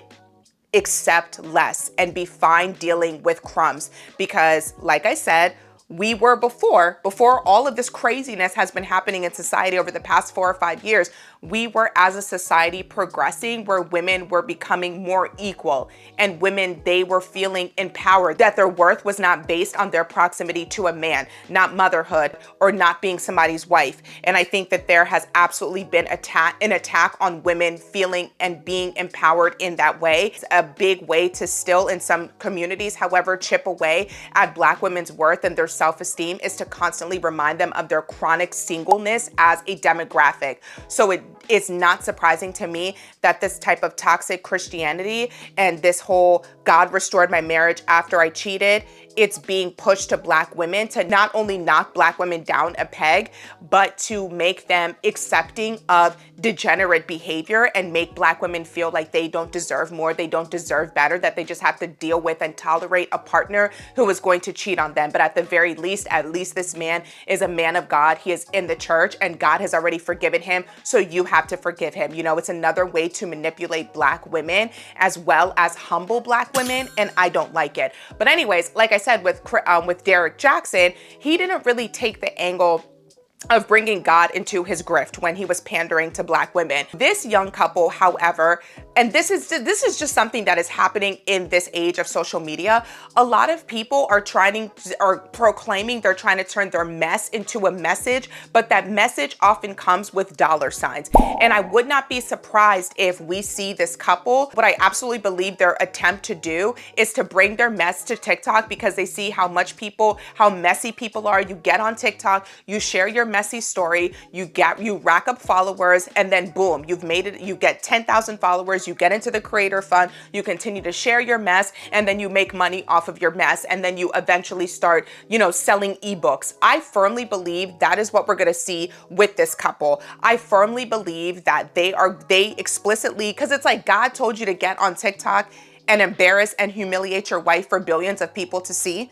accept less and be fine dealing with crumbs. Because like I said, we were before all of this craziness has been happening in society over the past 4 or 5 years, we were as a society progressing where women were becoming more equal, and women, they were feeling empowered, that their worth was not based on their proximity to a man, not motherhood or not being somebody's wife. And I think that there has absolutely been an attack on women feeling and being empowered in that way. It's a big way to still, in some communities, however, chip away at Black women's worth and their self-esteem, is to constantly remind them of their chronic singleness as a demographic. So it is not surprising to me that this type of toxic Christianity and this whole God restored my marriage after I cheated it's being pushed to Black women to not only knock Black women down a peg, but to make them accepting of degenerate behavior and make Black women feel like they don't deserve more, they don't deserve better, that they just have to deal with and tolerate a partner who is going to cheat on them. But at the very least, at least this man is a man of God. He is in the church and God has already forgiven him. So you have to forgive him. You know, it's another way to manipulate Black women as well as humble Black women. And I don't like it. But anyways, like I said, with Derrick Jaxn, he didn't really take the angle of bringing God into his grift when he was pandering to Black women. This young couple, however, and this is just something that is happening in this age of social media. A lot of people are proclaiming they're trying to turn their mess into a message, but that message often comes with dollar signs. And I would not be surprised if we see this couple. What I absolutely believe their attempt to do is to bring their mess to TikTok because they see how messy people are. You get on TikTok, you share your messy story, you rack up followers, and then boom, you've made it. You get 10,000 followers, you get into the creator fund, you continue to share your mess, and then you make money off of your mess, and then you eventually start, selling ebooks. I firmly believe that is what we're gonna see with this couple. I firmly believe that they explicitly, because it's like God told you to get on TikTok and embarrass and humiliate your wife for billions of people to see.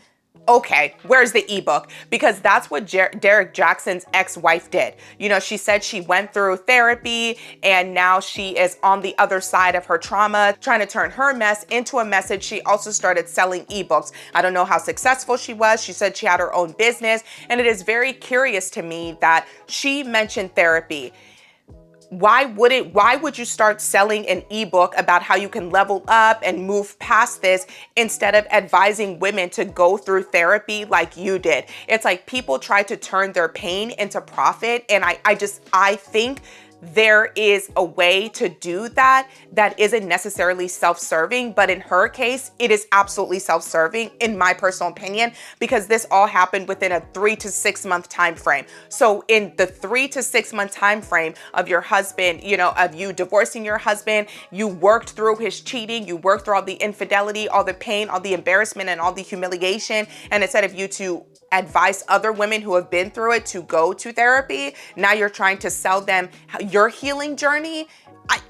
Okay, where's the ebook? Because that's what Derrick Jaxn's ex-wife did. She said she went through therapy and now she is on the other side of her trauma, trying to turn her mess into a message. She also started selling ebooks. I don't know how successful she was. She said she had her own business, and it is very curious to me that she mentioned therapy. Why would you start selling an ebook about how you can level up and move past this instead of advising women to go through therapy like you did? It's like people try to turn their pain into profit. And I think there is a way to do that isn't necessarily self-serving, but in her case, it is absolutely self-serving in my personal opinion, because this all happened within a 3 to 6 month time frame. So in the 3 to 6 month time frame of your husband, of you divorcing your husband, you worked through his cheating, you worked through all the infidelity, all the pain, all the embarrassment, and all the humiliation. And instead of you to advise other women who have been through it to go to therapy, now you're trying to sell them your healing journey.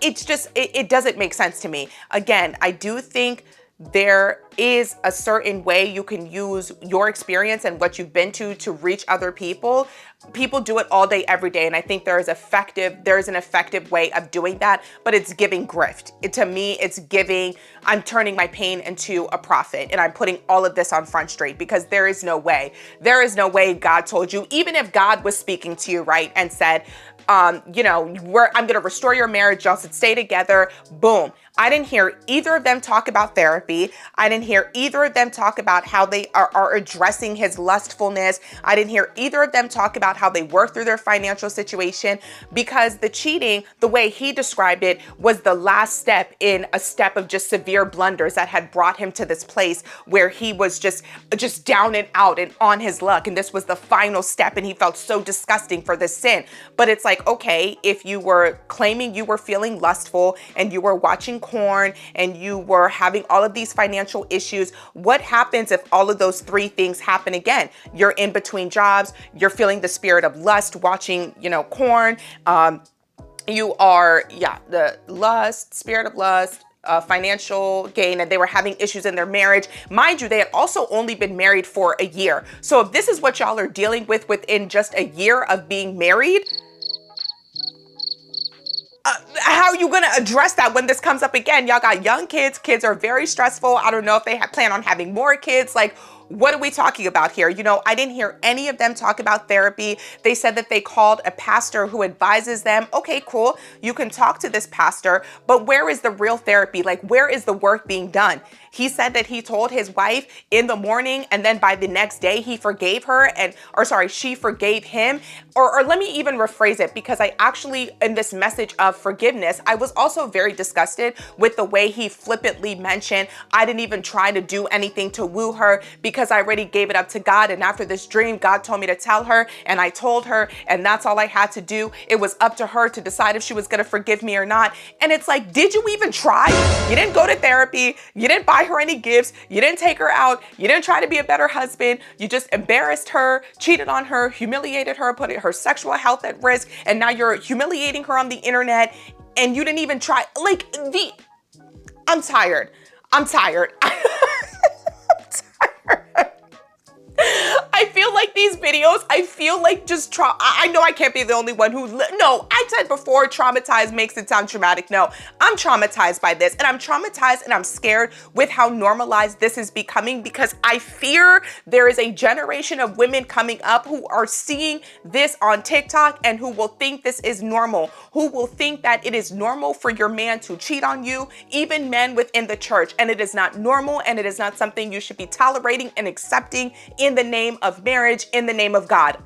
It doesn't make sense to me. Again, I do think there is a certain way you can use your experience and what you've been to reach other people. People do it all day, every day. And I think there is an effective way of doing that, but it's giving grift. To me, it's giving, I'm turning my pain into a profit and I'm putting all of this on Front Street, because there is no way God told you, even if God was speaking to you, right, and said, I'm going to restore your marriage, y'all should stay together, boom. I didn't hear either of them talk about therapy. I didn't hear either of them talk about how they are addressing his lustfulness. I didn't hear either of them talk about how they work through their financial situation, because the cheating, the way he described it, was the last step in a step of just severe blunders that had brought him to this place where he was just down and out and on his luck. And this was the final step, and he felt so disgusting for this sin. But it's like, okay, if you were claiming you were feeling lustful and you were watching corn and you were having all of these financial issues, what happens if all of those three things happen again? You're in between jobs, you're feeling the spirit of lust, watching, corn. You are, the lust, spirit of lust, financial gain, and they were having issues in their marriage. Mind you, they had also only been married for a year. So if this is what y'all are dealing with within just a year of being married, how are you going to address that when this comes up again? Y'all got young kids. Kids are very stressful. I don't know if they plan on having more kids. Like, what are we talking about here? I didn't hear any of them talk about therapy. They said that they called a pastor who advises them. Okay, cool. You can talk to this pastor, but where is the real therapy? Like, where is the work being done? He said that he told his wife in the morning, and then by the next day he forgave her, she forgave him. Or let me even rephrase it, because I actually, in this message of forgiveness, I was also very disgusted with the way he flippantly mentioned, I didn't even try to do anything to woo her, because because I already gave it up to God. And after this dream, God told me to tell her, and I told her, and that's all I had to do. It was up to her to decide if she was going to forgive me or not. And it's like, did you even try? You didn't go to therapy. You didn't buy her any gifts. You didn't take her out. You didn't try to be a better husband. You just embarrassed her, cheated on her, humiliated her, put her sexual health at risk. And now you're humiliating her on the internet, and you didn't even try. Like, I'm tired. I'm tired. I feel like these videos, I feel like just I know I can't be the only one who, no, I said before, traumatized makes it sound traumatic. No, I'm traumatized by this, and I'm traumatized and I'm scared with how normalized this is becoming, because I fear there is a generation of women coming up who are seeing this on TikTok and who will think this is normal, who will think that it is normal for your man to cheat on you, even men within the church, and it is not normal, and it is not something you should be tolerating and accepting in the name of marriage, in the name of God.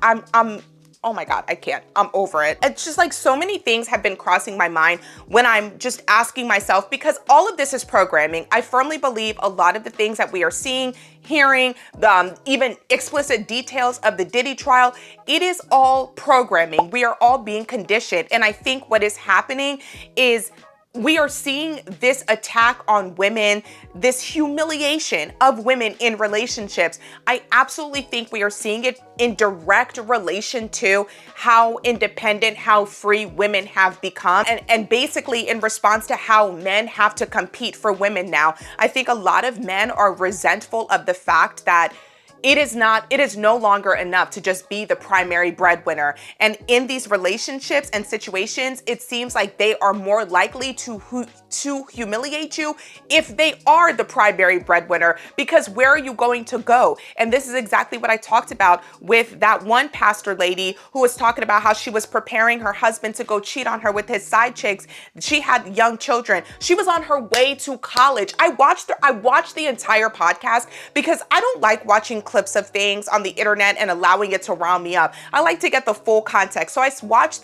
Oh my God, I can't. I'm over it. It's just like so many things have been crossing my mind when I'm just asking myself, because all of this is programming. I firmly believe a lot of the things that we are seeing, hearing, even explicit details of the Diddy trial, it is all programming. We are all being conditioned. And I think what is happening is we are seeing this attack on women, this humiliation of women in relationships. I absolutely think we are seeing it in direct relation to how independent, how free women have become, and basically in response to how men have to compete for women now. I think a lot of men are resentful of the fact that it is no longer enough to just be the primary breadwinner. And in these relationships and situations, it seems like they are more likely to humiliate you if they are the primary breadwinner, because where are you going to go? And this is exactly what I talked about with that one pastor lady who was talking about how she was preparing her husband to go cheat on her with his side chicks. She had young children. She was on her way to college. I watched the entire podcast because I don't like watching clips of things on the internet and allowing it to round me up. I like to get the full context. So I watched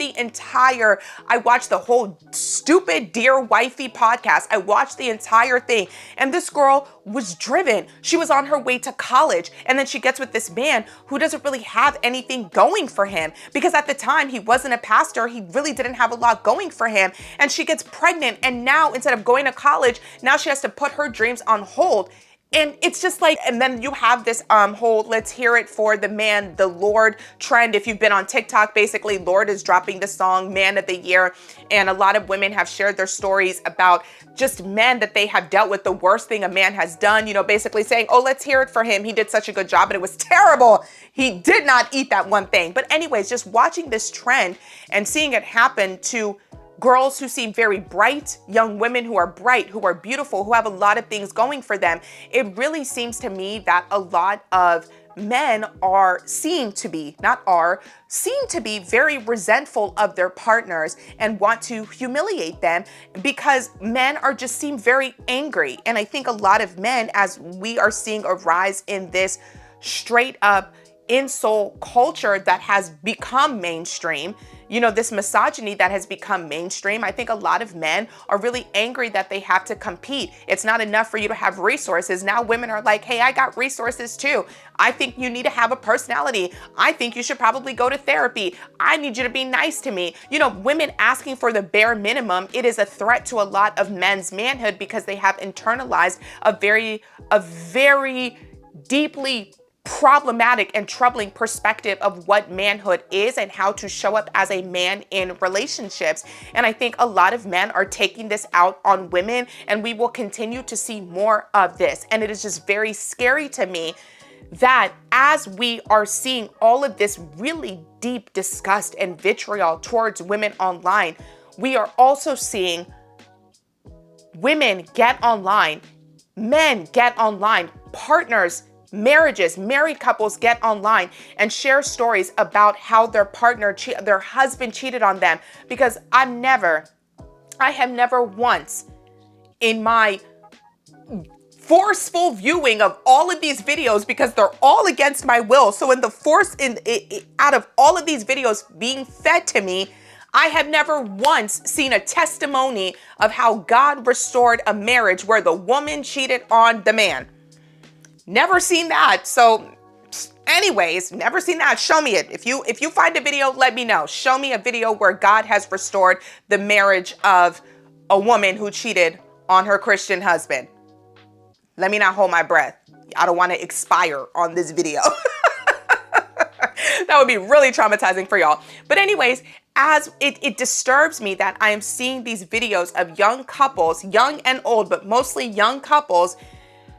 the whole stupid Dear Wifey podcast. I watched the entire thing, and this girl was driven. She was on her way to college, and then she gets with this man who doesn't really have anything going for him, because at the time he wasn't a pastor. He really didn't have a lot going for him, and she gets pregnant, and now instead of going to college, now she has to put her dreams on hold. And it's just like, and then you have this whole let's hear it for the man, the Lord trend. If you've been on TikTok, basically Lord is dropping the song Man of the Year. And a lot of women have shared their stories about just men that they have dealt with, the worst thing a man has done, basically saying, oh, let's hear it for him. He did such a good job, but it was terrible. He did not eat that one thing. But anyways, just watching this trend and seeing it happen to girls who seem very bright, young women who are bright, who are beautiful, who have a lot of things going for them. It really seems to me that a lot of men seem to be very resentful of their partners and want to humiliate them, because men seem very angry. And I think a lot of men, as we are seeing a rise in this straight up insult culture that has become mainstream, this misogyny that has become mainstream, I think a lot of men are really angry that they have to compete. It's not enough for you to have resources. Now women are like, hey, I got resources too. I think you need to have a personality. I think you should probably go to therapy. I need you to be nice to me. Women asking for the bare minimum, it is a threat to a lot of men's manhood, because they have internalized a very deeply problematic and troubling perspective of what manhood is and how to show up as a man in relationships. And I think a lot of men are taking this out on women, and we will continue to see more of this. And it is just very scary to me that as we are seeing all of this really deep disgust and vitriol towards women online, we are also seeing women get online, men get online, partners, marriages, married couples get online and share stories about how their husband cheated on them. Because I have never once in my forceful viewing of all of these videos, because they're all against my will. So out of all of these videos being fed to me, I have never once seen a testimony of how God restored a marriage where the woman cheated on the man. Never seen that. So anyways, never seen that. Show me it. If you find a video, let me know. Show me a video where God has restored the marriage of a woman who cheated on her Christian husband. Let me not hold my breath. I don't want to expire on this video. That would be really traumatizing for y'all. But anyways, as it disturbs me that I am seeing these videos of young couples, young and old, but mostly young couples,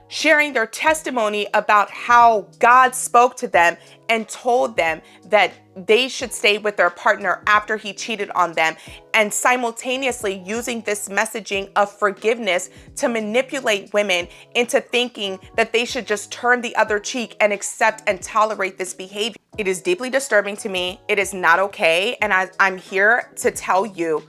sharing their testimony about how God spoke to them and told them that they should stay with their partner after he cheated on them, and simultaneously using this messaging of forgiveness to manipulate women into thinking that they should just turn the other cheek and accept and tolerate this behavior. It is deeply disturbing to me. It is not okay. And I'm here to tell you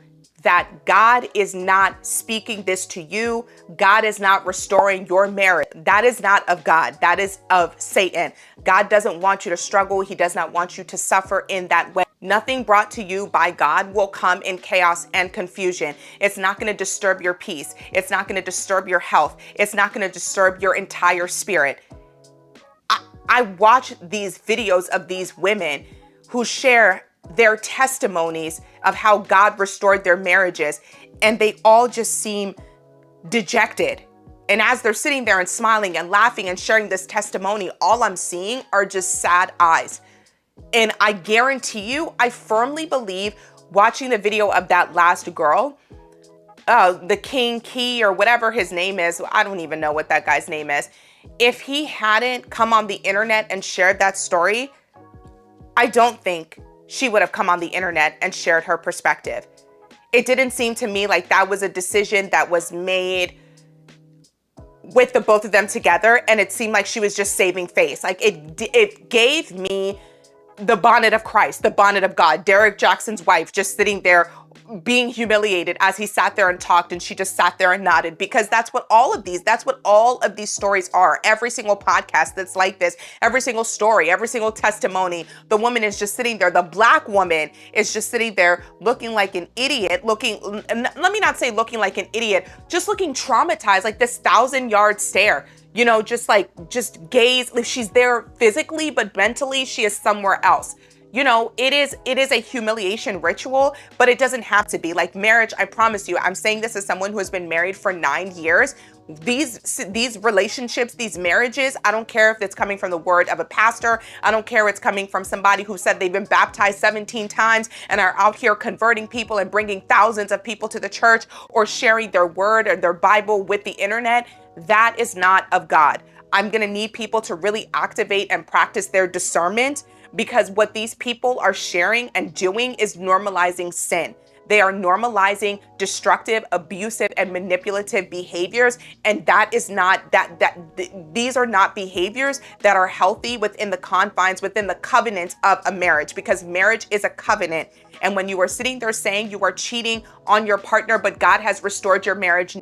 that God is not speaking this to you. God is not restoring your marriage. That is not of God. That is of Satan. God doesn't want you to struggle. He does not want you to suffer in that way. Nothing brought to you by God will come in chaos and confusion. It's not going to disturb your peace. It's not going to disturb your health. It's not going to disturb your entire spirit. I watch these videos of these women who share their testimonies of how God restored their marriages, and they all just seem dejected. And as they're sitting there and smiling and laughing and sharing this testimony, all I'm seeing are just sad eyes. And I guarantee you, I firmly believe, watching the video of that last girl, the King Key or whatever his name is, I don't even know what that guy's name is. If he hadn't come on the internet and shared that story, I don't think she would have come on the internet and shared her perspective. It didn't seem to me like that was a decision that was made with the both of them together, and it seemed like she was just saving face. Like it gave me the bonnet of Christ, the bonnet of God, Derrick Jaxn's wife just sitting there being humiliated as he sat there and talked, and she just sat there and nodded, because that's what all of these stories are. Every single podcast that's like this, every single story, every single testimony, the woman is just sitting there. The Black woman is just sitting there looking like an idiot, let me not say looking like an idiot, just looking traumatized, like this 1,000-yard stare. Just gaze. She's there physically, but mentally she is somewhere else. It is a humiliation ritual, but it doesn't have to be. Like marriage, I promise you, I'm saying this as someone who has been married for 9 years. These relationships, these marriages, I don't care if it's coming from the word of a pastor. I don't care if it's coming from somebody who said they've been baptized 17 times and are out here converting people and bringing thousands of people to the church, or sharing their word or their Bible with the internet. That is not of God. I'm going to need people to really activate and practice their discernment, because what these people are sharing and doing is normalizing sin. They are normalizing destructive, abusive, and manipulative behaviors. And that is not, these are not behaviors that are healthy within the confines, within the covenant of a marriage, because marriage is a covenant. And when you are sitting there saying you are cheating on your partner, but God has restored your marriage,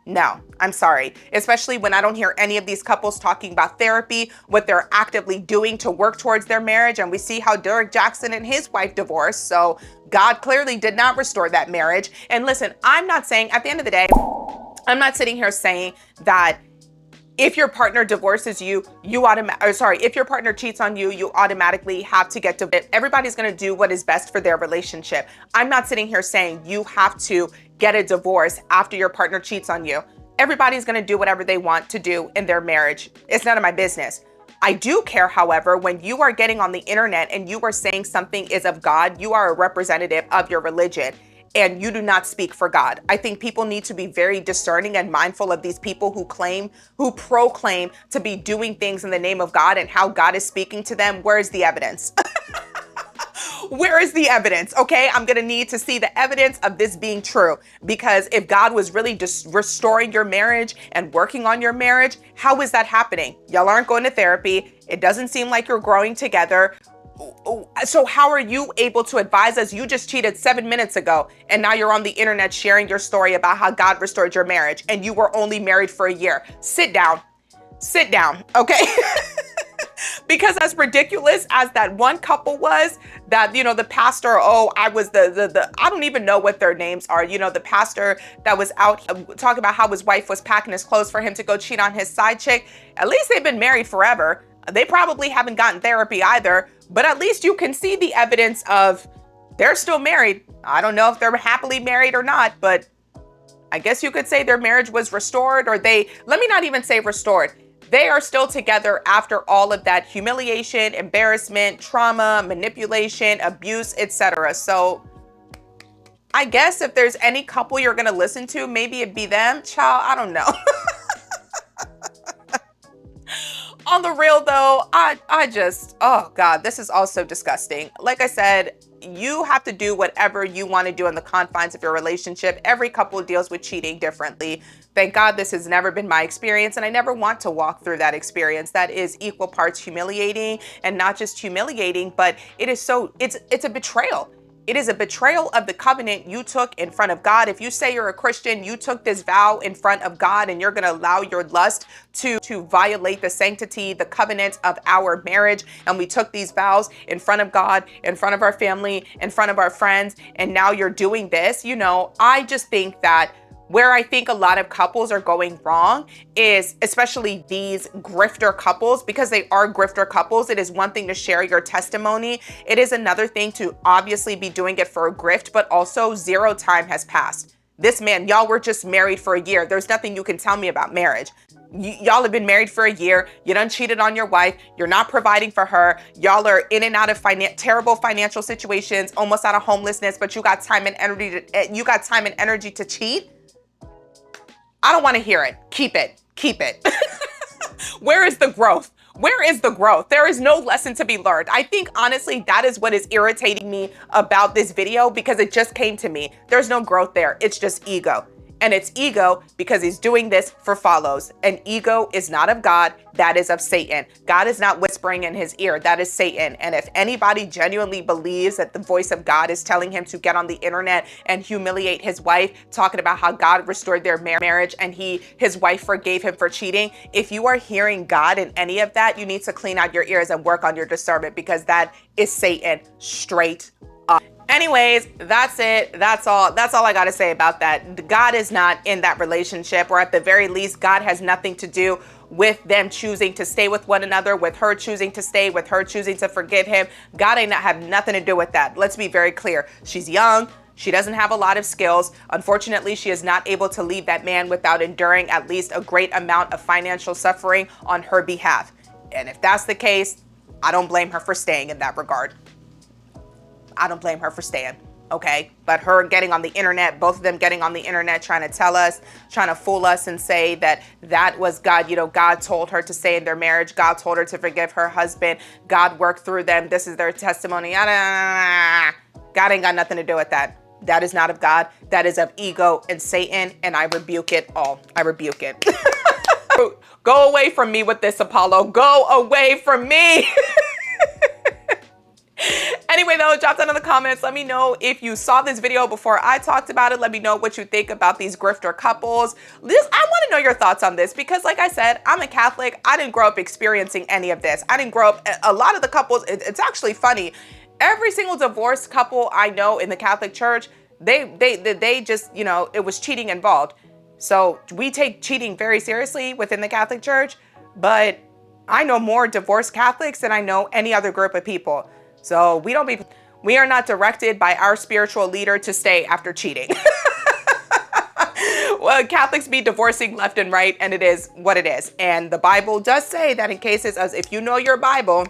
no, I'm sorry. Especially when I don't hear any of these couples talking about therapy, what they're actively doing to work towards their marriage. And we see how Derrick Jaxn and his wife divorced. So God clearly did not restore that marriage. And listen, I'm not saying, at the end of the day, I'm not sitting here saying that if your partner divorces you, if your partner cheats on you, you automatically have to get divorced. Everybody's going to do what is best for their relationship. I'm not sitting here saying you have to get a divorce after your partner cheats on you. Everybody's going to do whatever they want to do in their marriage. It's none of my business. I do care, however, when you are getting on the internet and you are saying something is of God, you are a representative of your religion, and you do not speak for God. I think people need to be very discerning and mindful of these people who proclaim to be doing things in the name of God and how God is speaking to them. Where is the evidence? Where is the evidence? Okay, I'm gonna need to see the evidence of this being true, because if God was really just restoring your marriage and working on your marriage, how is that happening? Y'all aren't going to therapy. It doesn't seem like you're growing together. So how are you able to advise us? You just cheated 7 minutes ago, and now you're on the internet sharing your story about how God restored your marriage, and you were only married for a year. Sit down, okay? Because as ridiculous as that one couple was, that, you know, the pastor, oh, I was the I don't even know what their names are. You know, the pastor that was out talking about how his wife was packing his clothes for him to go cheat on his side chick. At least they've been married forever. They probably haven't gotten therapy either, but at least you can see the evidence of they're still married. I don't know if they're happily married or not, but I guess you could say their marriage was restored, or let me not even say restored. They are still together after all of that humiliation, embarrassment, trauma, manipulation, abuse, etc. So I guess if there's any couple you're going to listen to, maybe it'd be them. Child, I don't know. On the real though, I just, oh God, this is also disgusting. Like I said, you have to do whatever you want to do in the confines of your relationship. Every couple deals with cheating differently. Thank God this has never been my experience, and I never want to walk through that experience. That is equal parts humiliating, and not just humiliating, but it's a betrayal. It is a betrayal of the covenant you took in front of God. If you say you're a Christian, you took this vow in front of God, and you're going to allow your lust to violate the sanctity, the covenant of our marriage. And we took these vows in front of God, in front of our family, in front of our friends, and now you're doing this. You know, I just think that where I think a lot of couples are going wrong is, especially these grifter couples, because they are grifter couples. It is one thing to share your testimony. It is another thing to obviously be doing it for a grift, but also 0 time has passed. This man, y'all were just married for a year. There's nothing you can tell me about marriage. Y'all have been married for a year. You done cheated on your wife. You're not providing for her. Y'all are in and out of terrible financial situations, almost out of homelessness, but you got time and energy to cheat. I don't want to hear it. Keep it. Keep it. Where is the growth? Where is the growth? There is no lesson to be learned. I think honestly, that is what is irritating me about this video, because it just came to me. There's no growth there. It's just ego. And it's ego because he's doing this for follows. And ego is not of God, that is of Satan. God is not whispering in his ear, that is Satan. And if anybody genuinely believes that the voice of God is telling him to get on the internet and humiliate his wife, talking about how God restored their marriage and his wife forgave him for cheating, if you are hearing God in any of that, you need to clean out your ears and work on your discernment, because that is Satan straight up. Anyways, that's it. That's all I got to say about that. God is not in that relationship, or at the very least, God has nothing to do with them choosing to stay with one another, with her choosing to stay, with her choosing to forgive him. God ain't not have nothing to do with that. Let's be very clear. She's young. She doesn't have a lot of skills. Unfortunately, she is not able to leave that man without enduring at least a great amount of financial suffering on her behalf. And if that's the case, I don't blame her for staying in that regard. I don't blame her for staying, okay? But her getting on the internet, both of them getting on the internet, trying to fool us and say that was God. You know, God told her to stay in their marriage. God told her to forgive her husband. God worked through them. This is their testimony. God ain't got nothing to do with that. That is not of God. That is of ego and Satan, and I rebuke it all. I rebuke it. Go away from me with this, Apollo. Go away from me. Anyway, though, drop down in the comments. Let me know if you saw this video before I talked about it. Let me know what you think about these grifter couples. I want to know your thoughts on this, because like I said, I'm a Catholic. I didn't grow up experiencing any of this. I didn't grow up, a lot of the couples, it's actually funny. Every single divorced couple I know in the Catholic Church, they just, you know, it was cheating involved. So we take cheating very seriously within the Catholic Church, but I know more divorced Catholics than I know any other group of people. So we are not directed by our spiritual leader to stay after cheating. Well, Catholics be divorcing left and right, and it is what it is. And the Bible does say that in cases as if you know your Bible,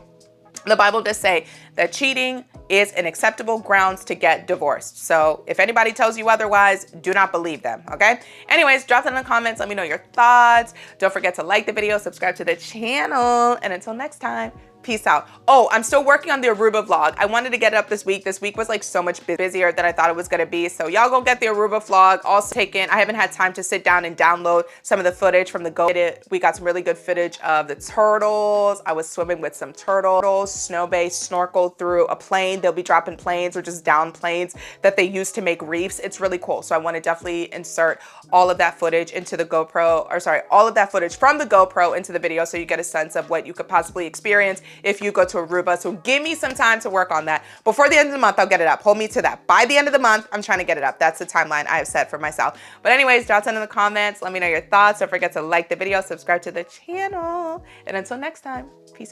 the Bible does say that cheating is an acceptable grounds to get divorced. So if anybody tells you otherwise, do not believe them, okay? Anyways, drop them in the comments. Let me know your thoughts. Don't forget to like the video, subscribe to the channel, and until next time, Peace out. Oh, I'm still working on the Aruba vlog. I wanted to get it up this week. This week was like so much busier than I thought it was gonna be. So y'all go get the Aruba vlog. Also taken, I haven't had time to sit down and download some of the footage from the go. We got some really good footage of the turtles. I was swimming with some turtles, snow base, snorkeled through a plane. They'll be dropping planes or just down planes that they use to make reefs. It's really cool. So I want to definitely insert all of that footage into the GoPro, or sorry, all of that footage from the GoPro into the video so you get a sense of what you could possibly experience if you go to Aruba. So give me some time to work on that. Before the end of the month, I'll get it up. Hold me to that. By the end of the month, I'm trying to get it up. That's the timeline I have set for myself. But anyways, drop down in the comments. Let me know your thoughts. Don't forget to like the video, subscribe to the channel. And until next time, peace.